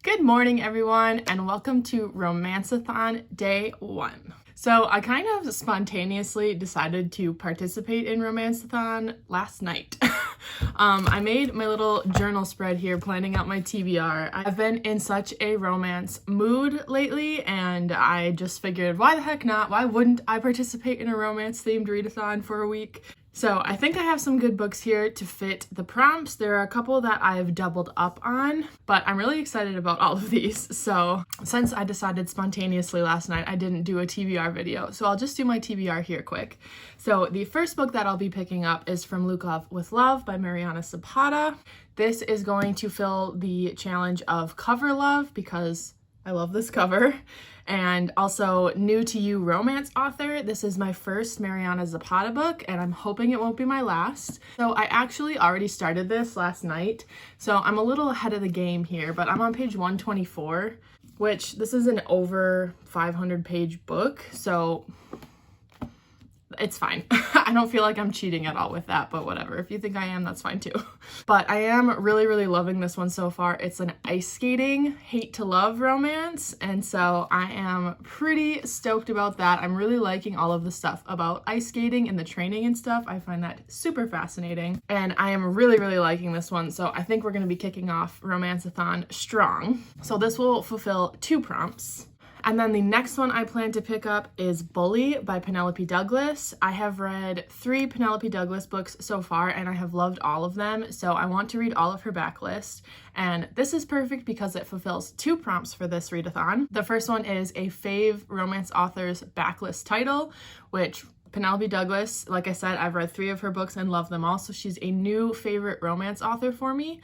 Good morning, everyone, and welcome to Romanceathon Day 1. So I kind of spontaneously decided to participate in Romanceathon last night. I made my little journal spread here planning out my TBR. I've been in such a romance mood lately, and I just figured, why the heck not? Why wouldn't I participate in a romance-themed readathon for a week? So I think I have some good books here to fit the prompts. There are a couple that I've doubled up on, but I'm really excited about all of these. So since I decided spontaneously last night, I didn't do a TBR video, so I'll just do my TBR here quick. So the first book that I'll be picking up is From Lukov with Love by Mariana Zapata. This is going to fill the challenge of cover love because I love this cover. And also new to you romance author. This is my first Mariana Zapata book, and I'm hoping it won't be my last. So I actually already started this last night, so I'm a little ahead of the game here, but I'm on page 124, which this is an over 500 page book, so it's fine. I don't feel like I'm cheating at all with that, but whatever. If you think I am, that's fine too. But I am really loving this one so far. It's an ice skating, hate to love romance, and so I am pretty stoked about that. I'm really liking all of the stuff about ice skating and the training and stuff. I find that super fascinating, and I am really liking this one, so I think we're going to be kicking off Romanceathon strong. So this will fulfill 2 prompts. And then the next one I plan to pick up is Bully by Penelope Douglas. I have read 3 Penelope Douglas books so far, and I have loved all of them, so I want to read all of her backlist. And this is perfect because it fulfills 2 prompts for this readathon. The first one is a fave romance author's backlist title, which Penelope Douglas, like I said, I've read 3 of her books and love them all, so she's a new favorite romance author for me.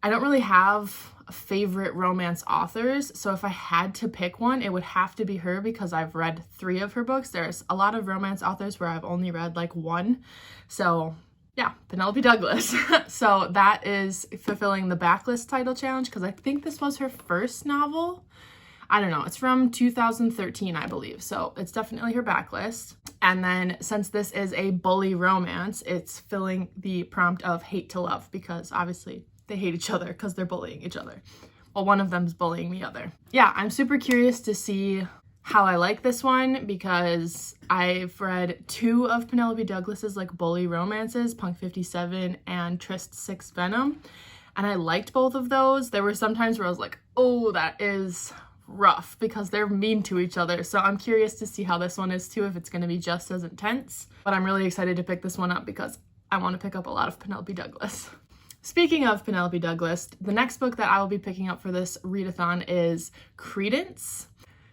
I don't really have favorite romance authors, so if I had to pick one, it would have to be her because I've read 3 of her books. There's a lot of romance authors where I've only read like 1. So yeah, Penelope Douglas. So that is fulfilling the backlist title challenge because I think this was her first novel. I don't know, it's from 2013, I believe, so it's definitely her backlist. And then since this is a bully romance, it's filling the prompt of hate to love because obviously they hate each other because they're bullying each other. Well, one of them's bullying the other. Yeah, I'm super curious to see how I like this one because I've read 2 of Penelope Douglas's like bully romances, Punk 57 and Tryst 6 Venom, and I liked both of those. There were some times where I was like, oh, that is rough because they're mean to each other. So I'm curious to see how this one is too, if it's going to be just as intense. But I'm really excited to pick this one up because I want to pick up a lot of Penelope Douglas. Speaking of Penelope Douglas, the next book that I will be picking up for this readathon is Credence.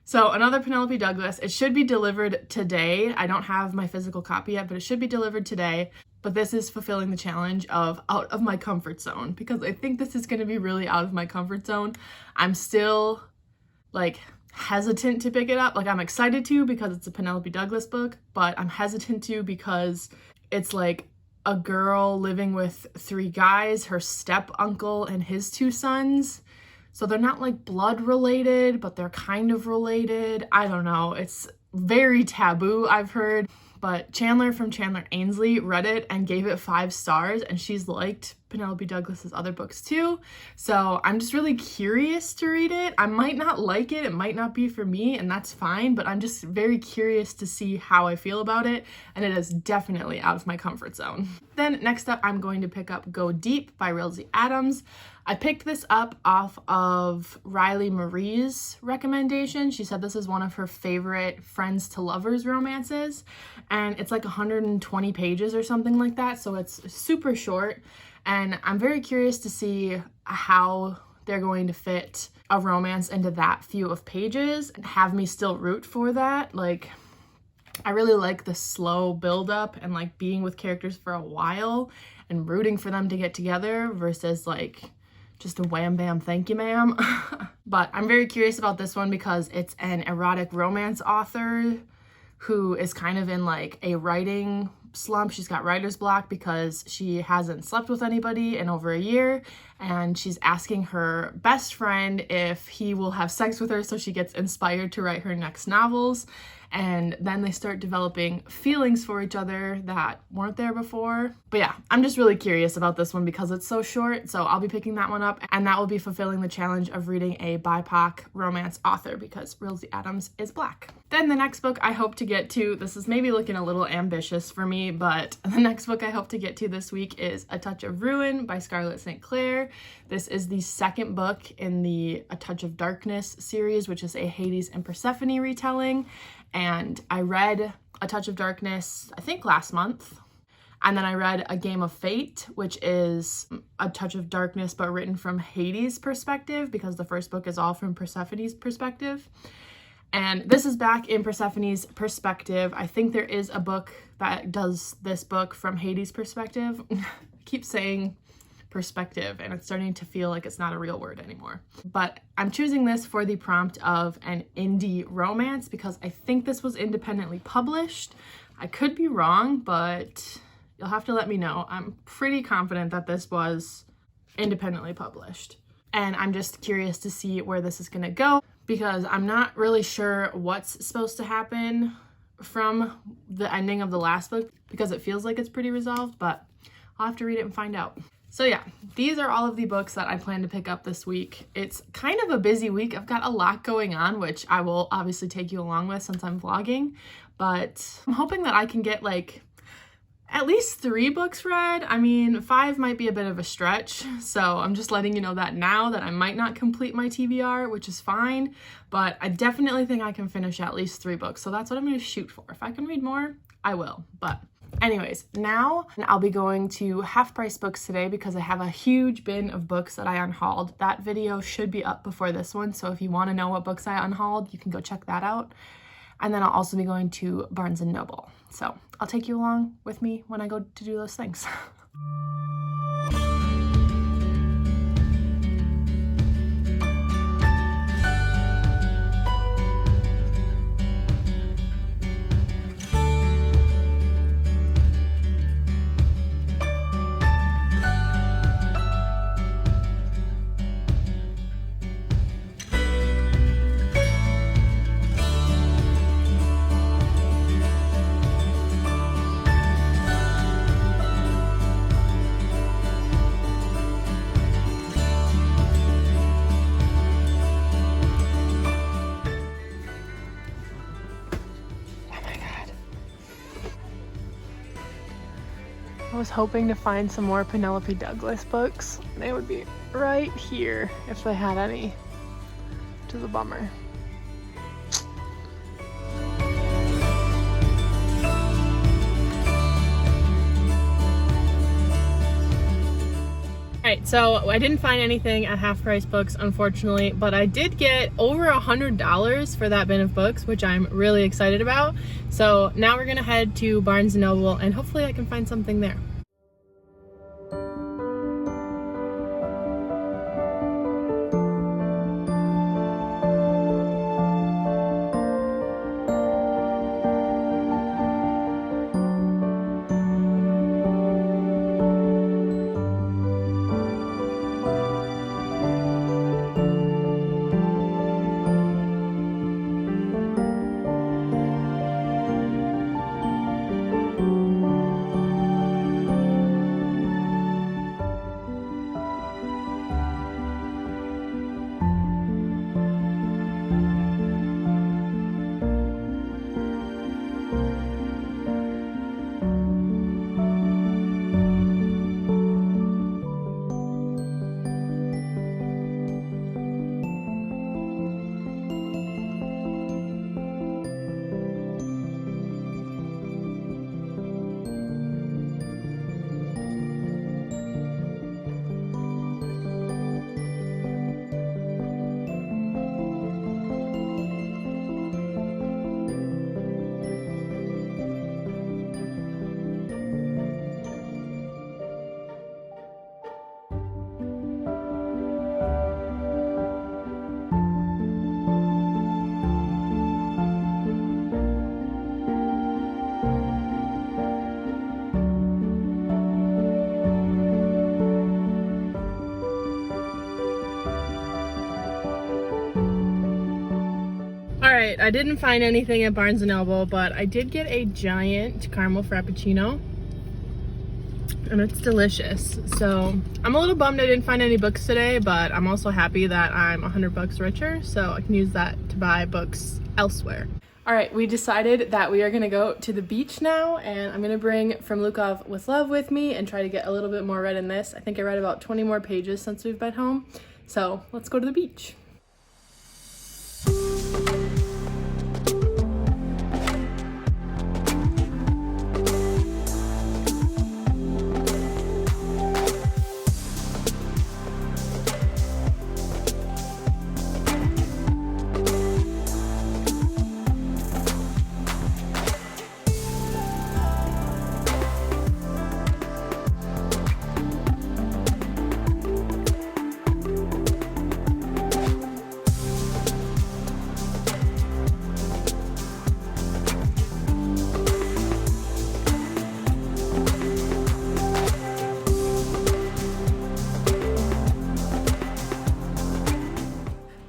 So another Penelope Douglas. It should be delivered today. I don't have my physical copy yet, but it should be delivered today. But this is fulfilling the challenge of out of my comfort zone because I think this is going to be really out of my comfort zone. I'm still like hesitant to pick it up. Like I'm excited to because it's a Penelope Douglas book, but I'm hesitant to because it's like a girl living with 3 guys, her step uncle and his 2 sons. So they're not like blood related, but they're kind of related. I don't know. It's very taboo, I've heard. But Chandler from Chandler Ainsley read it and gave it 5 stars, and she's liked Penelope Douglas's other books too. So I'm just really curious to read it. I might not like it. It might not be for me, and that's fine, but I'm just very curious to see how I feel about it, and it is definitely out of my comfort zone. Then next up, I'm going to pick up Go Deep by Realzy Adams. I picked this up off of Riley Marie's recommendation. She said this is one of her favorite friends to lovers romances, and it's like 120 pages or something like that, so it's super short, and I'm very curious to see how they're going to fit a romance into that few of pages and have me still root for that. Like, I really like the slow build-up and like being with characters for a while and rooting for them to get together versus like just a wham bam thank you ma'am. But I'm very curious about this one because it's an erotic romance author who is kind of in like a writing slump. She's got writer's block because she hasn't slept with anybody in over a year, and she's asking her best friend if he will have sex with her so she gets inspired to write her next novels. And then they start developing feelings for each other that weren't there before. But yeah, I'm just really curious about this one because it's so short, so I'll be picking that one up, and that will be fulfilling the challenge of reading a BIPOC romance author because Realzy Adams is Black. Then the next book I hope to get to, this is maybe looking a little ambitious for me, but the next book I hope to get to this week is A Touch of Ruin by Scarlett St. Clair. This is the second book in the A Touch of Darkness series, which is a Hades and Persephone retelling. And I read A Touch of Darkness, I think last month. And then I read A Game of Fate, which is A Touch of Darkness, but written from Hades' perspective, because the first book is all from Persephone's perspective. And this is back in Persephone's perspective. I think there is a book that does this book from Hades' perspective. I keep saying perspective, and it's starting to feel like it's not a real word anymore. But I'm choosing this for the prompt of an indie romance because I think this was independently published. I could be wrong, but you'll have to let me know. I'm pretty confident that this was independently published. And I'm just curious to see where this is gonna go because I'm not really sure what's supposed to happen from the ending of the last book because it feels like it's pretty resolved, but I'll have to read it and find out. So yeah, these are all of the books that I plan to pick up this week. It's kind of a busy week. I've got a lot going on, which I will obviously take you along with since I'm vlogging, but I'm hoping that I can get like at least 3 books read. I mean, 5 might be a bit of a stretch, so I'm just letting you know that now that I might not complete my TBR, which is fine, but I definitely think I can finish at least 3 books, so that's what I'm going to shoot for. If I can read more, I will, but anyways, now I'll be going to Half Price Books today because I have a huge bin of books that I unhauled. That video should be up before this one, so if you want to know what books I unhauled, you can go check that out. And then I'll also be going to Barnes & Noble. So I'll take you along with me when I go to do those things. I was hoping to find some more Penelope Douglas books. They would be right here if they had any, which is a bummer. Alright, so I didn't find anything at Half Price Books, unfortunately, but I did get over $100 for that bin of books, which I'm really excited about. So now we're gonna head to Barnes & Noble and hopefully I can find something there. right, I didn't find anything at Barnes & Noble, but I did get a giant caramel frappuccino, and it's delicious. So I'm a little bummed I didn't find any books today, but I'm also happy that I'm $100 richer, so I can use that to buy books elsewhere. All right, we decided that we are gonna go to the beach now, and I'm gonna bring From Lukov with Love with me and try to get a little bit more read in this. I think I read about 20 more pages since we've been home, so let's go to the beach.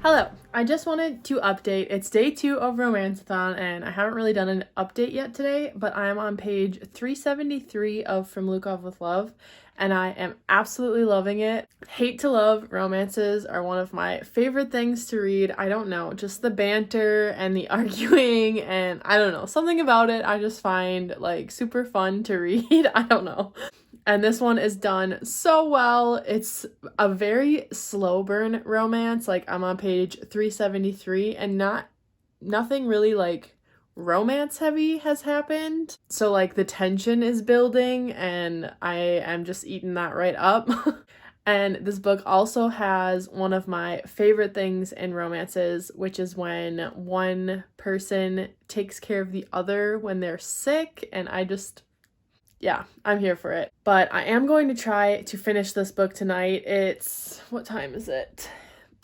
Hello, I just wanted to update. It's day 2 of Romanceathon, and I haven't really done an update yet today, but I am on page 373 of From Lukov with Love, and I am absolutely loving it. Hate to love romances are one of my favorite things to read. I don't know, just the banter and the arguing, and I don't know, something about it I just find like super fun to read. I don't know. And this one is done so well. It's a very slow burn romance. Like, I'm on page 373, and nothing really like romance heavy has happened. So like the tension is building, and I am just eating that right up. And this book also has one of my favorite things in romances, which is when one person takes care of the other when they're sick, and yeah, I'm here for it. But I am going to try to finish this book tonight. What time is it?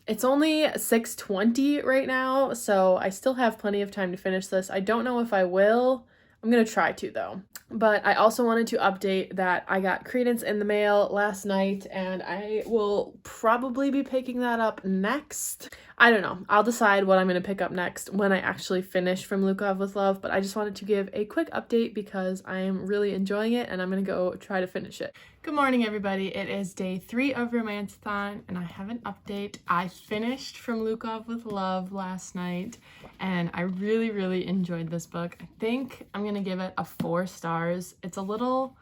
It's only 6:20 right now, so I still have plenty of time to finish this. I don't know if I will. I'm gonna try to though. But I also wanted to update that I got Credence in the mail last night, and I will probably be picking that up next. I don't know. I'll decide what I'm going to pick up next when I actually finish From Lukov with Love, but I just wanted to give a quick update because I am really enjoying it, and I'm going to go try to finish it. Good morning, everybody. It is day 3 of Romanceathon, and I have an update. I finished From Lukov with Love last night, and I really, really enjoyed this book. I think I'm going to give it a 4 stars. It's a little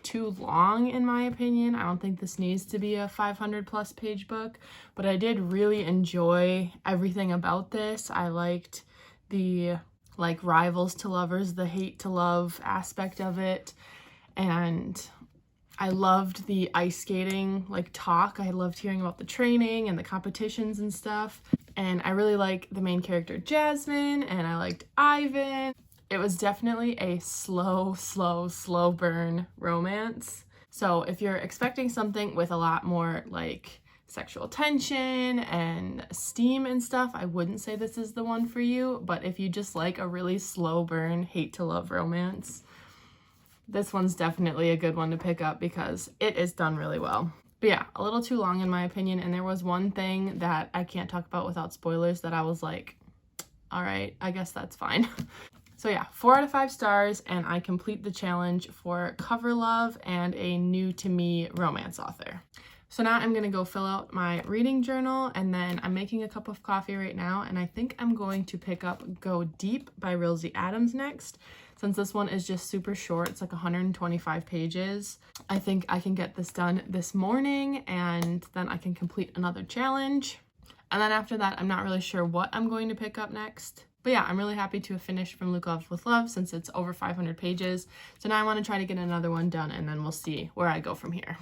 too long in my opinion. I don't think this needs to be a 500+ page book, but I did really enjoy everything about this. I liked the like rivals to lovers, the hate to love aspect of it, and I loved the ice skating like talk. I loved hearing about the training and the competitions and stuff, and I really like the main character Jasmine, and I liked Ivan. It was definitely a slow burn romance. So if you're expecting something with a lot more like sexual tension and steam and stuff, I wouldn't say this is the one for you. But if you just like a really slow burn, hate to love romance, this one's definitely a good one to pick up because it is done really well. But yeah, a little too long in my opinion. And there was one thing that I can't talk about without spoilers that I was like, all right, I guess that's fine. So yeah, 4 out of 5 stars, and I complete the challenge for cover love and a new to me romance author. So now I'm gonna go fill out my reading journal, and then I'm making a cup of coffee right now, and I think I'm going to pick up Go Deep by Realzy Adams next. Since this one is just super short, it's like 125 pages. I think I can get this done this morning, and then I can complete another challenge. And then after that, I'm not really sure what I'm going to pick up next. But yeah, I'm really happy to have finished From Lukov with Love since it's over 500 pages. So now I want to try to get another one done, and then we'll see where I go from here.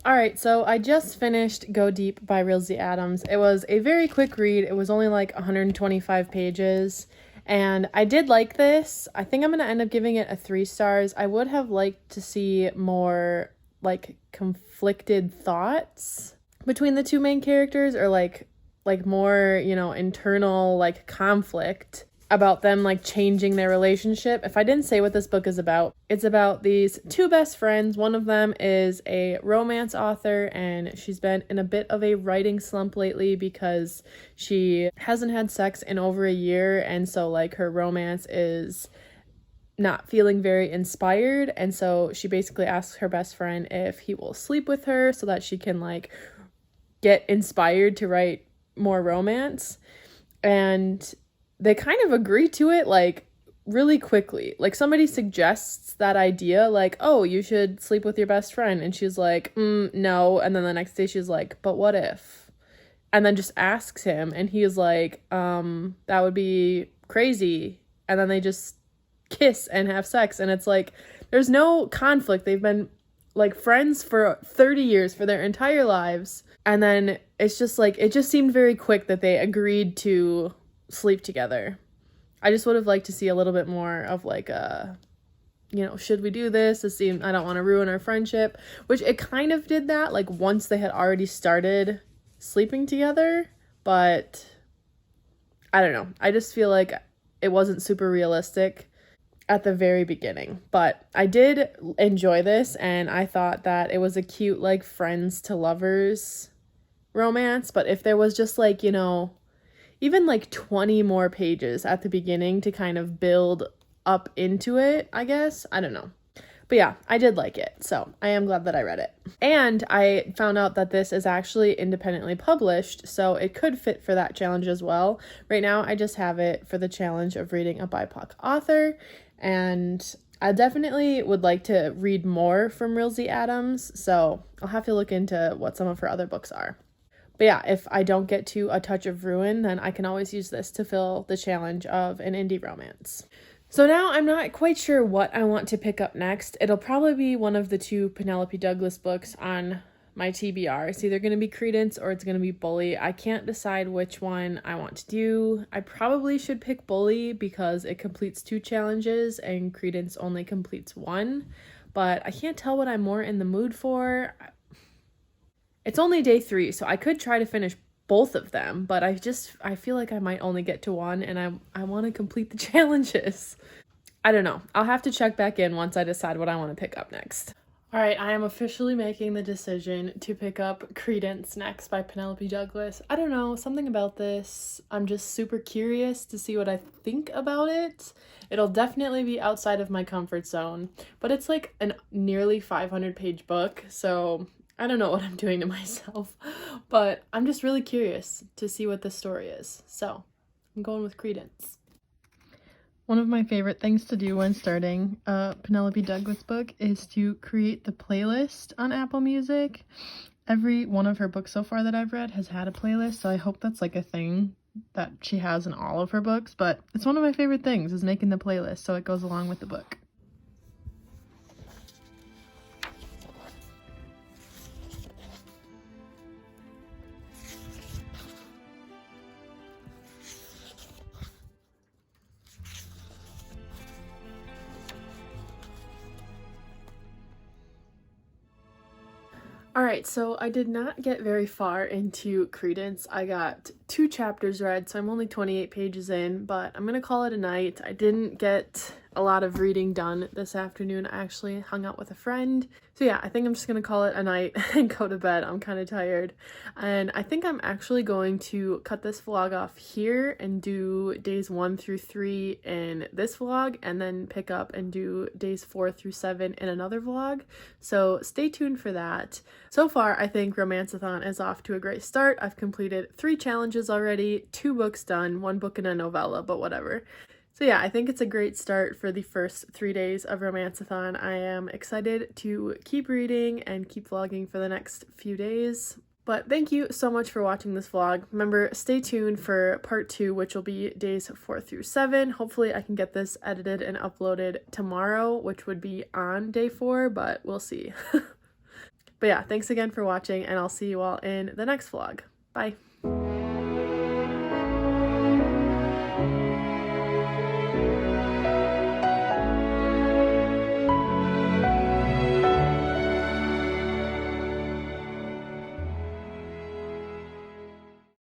Alright, so I just finished Go Deep by Realzy Adams. It was a very quick read. It was only like 125 pages. And I did like this. I think I'm going to end up giving it a 3 stars. I would have liked to see more like conflicted thoughts between the 2 main characters, or like more, you know, internal like conflict. about them like changing their relationship. If I didn't say what this book is about, it's about these two best friends. One of them is a romance author, and she's been in a bit of a writing slump lately because she hasn't had sex in over a year, and so like her romance is not feeling very inspired, and so she basically asks her best friend if he will sleep with her so that she can like get inspired to write more romance. And they kind of agree to it like really quickly. Like somebody suggests that idea, like, oh, you should sleep with your best friend, and she's like, no. And then the next day she's like, but what if? And then just asks him, and he's like, that would be crazy. And then they just kiss and have sex, and it's like there's no conflict. They've been like friends for 30 years, for their entire lives, and then it's just like it just seemed very quick that they agreed to sleep together. I just would have liked to see a little bit more of like should we do this? I don't want to ruin our friendship, which it kind of did that like once they had already started sleeping together, but I don't know. I just feel like it wasn't super realistic at the very beginning, but I did enjoy this, and I thought that it was a cute like friends to lovers romance. But if there was just like, even like 20 more pages at the beginning to kind of build up into it, I guess. I don't know. But yeah, I did like it, so I am glad that I read it. And I found out that this is actually independently published, so it could fit for that challenge as well. Right now, I just have it for the challenge of reading a BIPOC author, and I definitely would like to read more from Realzy Adams, so I'll have to look into what some of her other books are. But yeah, if I don't get to A Touch of Ruin, then I can always use this to fill the challenge of an indie romance. So now I'm not quite sure what I want to pick up next. It'll probably be one of the two Penelope Douglas books on my TBR. It's either going to be Credence or it's going to be Bully. I can't decide which one I want to do. I probably should pick Bully because it completes 2 challenges and Credence only completes 1. But I can't tell what I'm more in the mood for. It's only day 3, so I could try to finish both of them, but I feel like I might only get to 1, and I want to complete the challenges. I don't know. I'll have to check back in once I decide what I want to pick up next. All right, I am officially making the decision to pick up Credence next by Penelope Douglas. I don't know, something about this. I'm just super curious to see what I think about it. It'll definitely be outside of my comfort zone, but it's like a nearly 500-page book, so I don't know what I'm doing to myself, but I'm just really curious to see what this story is. So I'm going with Credence. One of my favorite things to do when starting a Penelope Douglas book is to create the playlist on Apple Music. Every one of her books so far that I've read has had a playlist, so I hope that's like a thing that she has in all of her books, but it's one of my favorite things is making the playlist so it goes along with the book. Alright, so I did not get very far into Credence. I got 2 chapters read, so I'm only 28 pages in, but I'm gonna call it a night. I didn't get a lot of reading done this afternoon. I actually hung out with a friend. So yeah, I think I'm just gonna call it a night and go to bed. I'm kind of tired. And I think I'm actually going to cut this vlog off here and do days 1 through 3 in this vlog, and then pick up and do days 4 through 7 in another vlog. So stay tuned for that. So far, I think Romanceathon is off to a great start. I've completed 3 challenges already, 2 books done, 1 book and a novella, but whatever. So yeah, I think it's a great start for the first 3 days of Romanceathon. I am excited to keep reading and keep vlogging for the next few days. But thank you so much for watching this vlog. Remember, stay tuned for part 2, which will be days 4 through 7. Hopefully I can get this edited and uploaded tomorrow, which would be on day 4, but we'll see. But yeah, thanks again for watching, and I'll see you all in the next vlog. Bye!